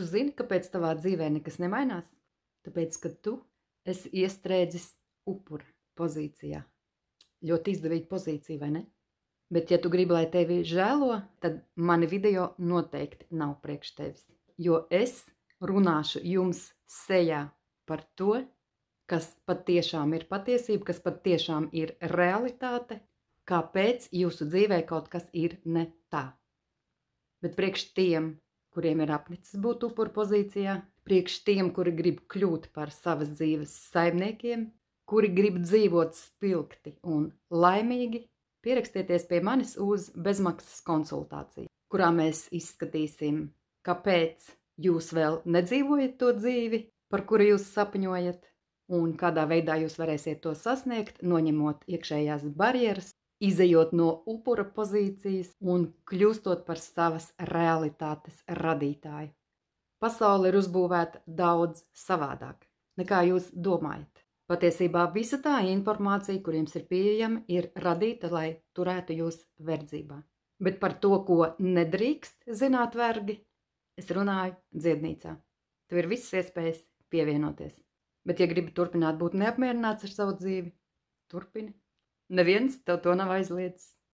Tu zini, kāpēc tavā dzīvē nekas nemainās? Tāpēc, ka tu esi iestrēdzis upura pozīcijā. Ļoti izdevīga pozīcija, vai ne? Bet, ja tu gribi, lai tevi žēlo, tad mani video noteikti nav priekš tevis. Jo es runāšu jums sejā par to, kas patiešām ir patiesība, kas patiešām ir realitāte, kāpēc jūsu dzīvē kaut kas ir ne tā. Bet priekš tiem, kuriem ir apnicis būt upuru pozīcijā, priekš tiem, kuri grib kļūt par savas dzīves saimniekiem, kuri grib dzīvot spilgti un laimīgi, pierakstieties pie manis uz bezmaksas konsultāciju, kurā mēs izskatīsim, kāpēc jūs vēl nedzīvojat to dzīvi, par kuru jūs sapņojat, un kādā veidā jūs varēsiet to sasniegt, noņemot iekšējās barjeras, izejot no upura pozīcijas un kļūstot par savas realitātes radītāju. Pasaule ir uzbūvēta daudz savādāk, nekā jūs domājat. Patiesībā visa tā informācija, kur jums ir pieejama, ir radīta, lai turētu jūs verdzībā. Bet par to, ko nedrīkst zināt vergi, es runāju dziednīcā. Tev ir visas iespējas pievienoties. Bet, ja gribi turpināt būt neapmierināts ar savu dzīvi, turpini. Neviens tev to nav aizliedzis.